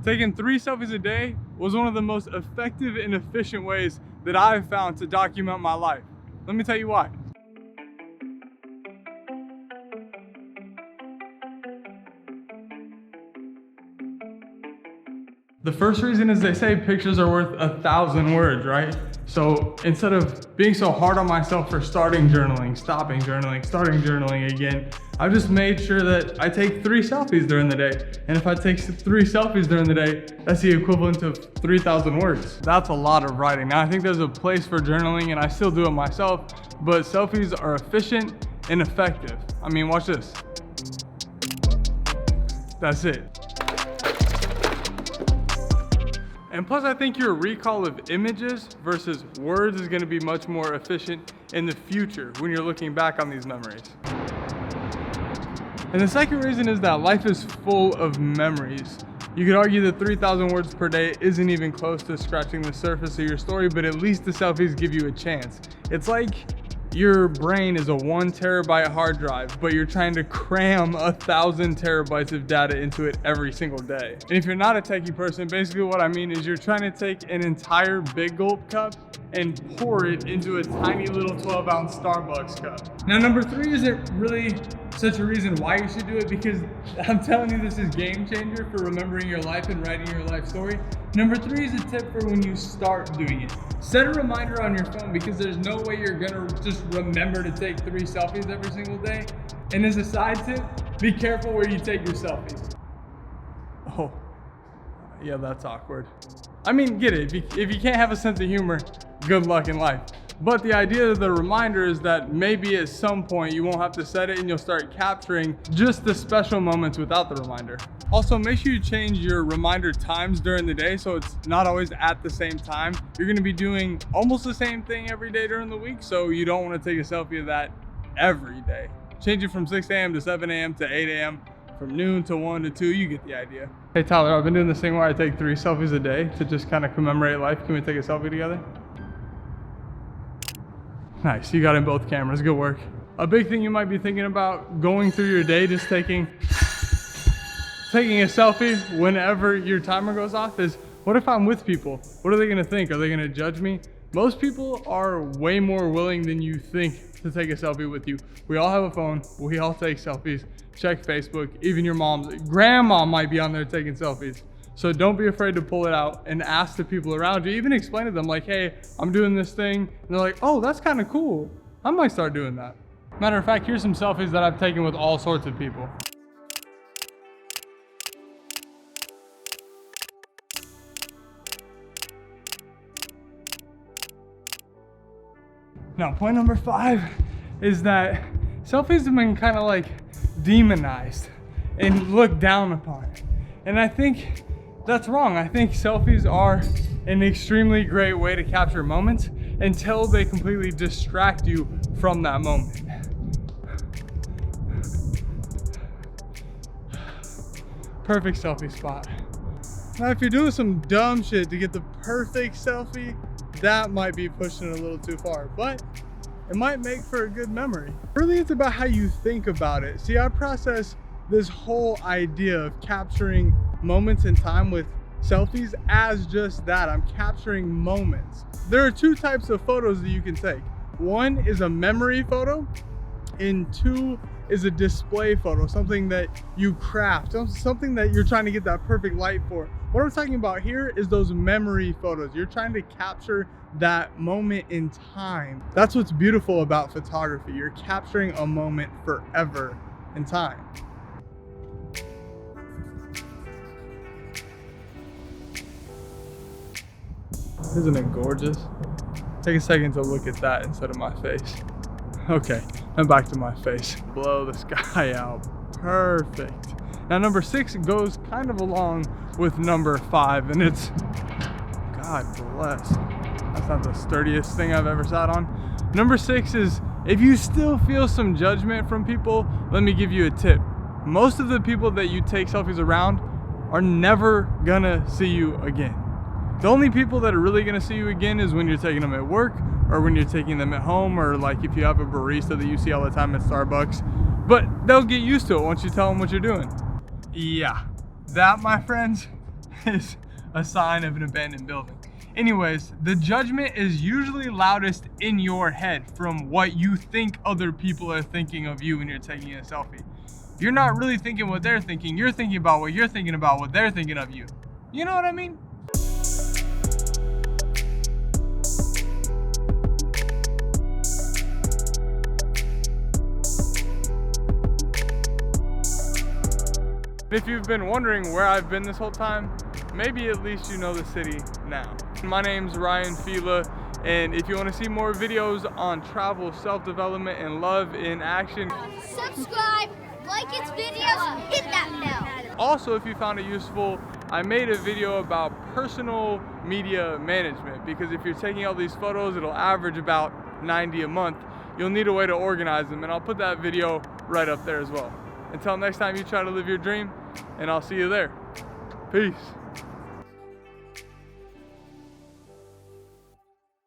Taking 3 selfies a day was one of the most effective and efficient ways that I've found to document my life. Let me tell you why. The first reason is they say pictures are worth 1,000 words, right? So instead of being so hard on myself for starting journaling, stopping journaling, starting journaling again, I've just made sure that I take 3 selfies during the day. And if I take 3 selfies during the day, that's the equivalent of 3,000 words. That's a lot of writing. Now I think there's a place for journaling and I still do it myself, but selfies are efficient and effective. I mean, watch this. That's it. And plus, I think your recall of images versus words is gonna be much more efficient in the future when you're looking back on these memories. And the second reason is that life is full of memories. You could argue that 3,000 words per day isn't even close to scratching the surface of your story, but at least the selfies give you a chance. It's like your brain is a 1 terabyte hard drive, but you're trying to cram 1,000 terabytes of data into it every single day. And if you're not a techie person, basically what I mean is you're trying to take an entire Big Gulp cup and pour it into a tiny little 12-ounce Starbucks cup. Now, number 3 isn't really such a reason why you should do it, because I'm telling you this is game changer for remembering your life and writing your life story. Number 3 is a tip for when you start doing it. Set a reminder on your phone, because there's no way you're gonna just remember to take 3 selfies every single day. And as a side tip, be careful where you take your selfies. Oh, yeah, that's awkward. I mean, get it, if you can't have a sense of humor, good luck in life. But the idea of the reminder is that maybe at some point you won't have to set it and you'll start capturing just the special moments without the reminder. Also, make sure you change your reminder times during the day so it's not always at the same time. You're gonna be doing almost the same thing every day during the week, so you don't wanna take a selfie of that every day. Change it from 6 a.m. to 7 a.m. to 8 a.m., from noon to 1 to 2, you get the idea. Hey Tyler, I've been doing this thing where I take 3 selfies a day to just kind of commemorate life. Can we take a selfie together? Nice, you got in both cameras, good work. A big thing you might be thinking about going through your day, just taking a selfie whenever your timer goes off is, what if I'm with people? What are they gonna think? Are they gonna judge me? Most people are way more willing than you think to take a selfie with you. We all have a phone, we all take selfies, check Facebook, even your mom's, grandma might be on there taking selfies. So don't be afraid to pull it out and ask the people around you, even explain to them like, hey, I'm doing this thing. And they're like, oh, that's kind of cool. I might start doing that. Matter of fact, here's some selfies that I've taken with all sorts of people. Now, point number 5 is that selfies have been kind of like demonized and looked down upon. And I think that's wrong. I think selfies are an extremely great way to capture moments until they completely distract you from that moment. Perfect selfie spot. Now, if you're doing some dumb shit to get the perfect selfie, that might be pushing it a little too far, but it might make for a good memory. Really, it's about how you think about it. See, I process this whole idea of capturing moments in time with selfies as just that. I'm capturing moments. There are 2 types of photos that you can take. 1 is a memory photo, and 2 is a display photo, something that you craft, something that you're trying to get that perfect light for. What I'm talking about here is those memory photos. You're trying to capture that moment in time. That's what's beautiful about photography. You're capturing a moment forever in time. Isn't it gorgeous? Take a second to look at that instead of my face. Okay, and back to my face. Blow the sky out. Perfect. Now, number 6 goes kind of along with number 5, and it's, God bless. That's not the sturdiest thing I've ever sat on. Number 6 is, if you still feel some judgment from people, let me give you a tip. Most of the people that you take selfies around are never gonna see you again. The only people that are really gonna see you again is when you're taking them at work, or when you're taking them at home, or like if you have a barista that you see all the time at Starbucks. But they'll get used to it once you tell them what you're doing. Yeah, that, my friends, is a sign of an abandoned building. Anyways, the judgment is usually loudest in your head from what you think other people are thinking of you when you're taking a selfie. You're not really thinking what they're thinking. You're thinking about what you're thinking about what they're thinking of you. You know what I mean? If you've been wondering where I've been this whole time, maybe at least you know the city now. My name's Ryan Fila, and if you want to see more videos on travel, self-development, and love in action, subscribe, like its videos, hit that bell. Also, if you found it useful, I made a video about personal media management, because if you're taking all these photos, it'll average about 90 a month. You'll need a way to organize them, and I'll put that video right up there as well. Until next time you try to live your dream, and I'll see you there. Peace.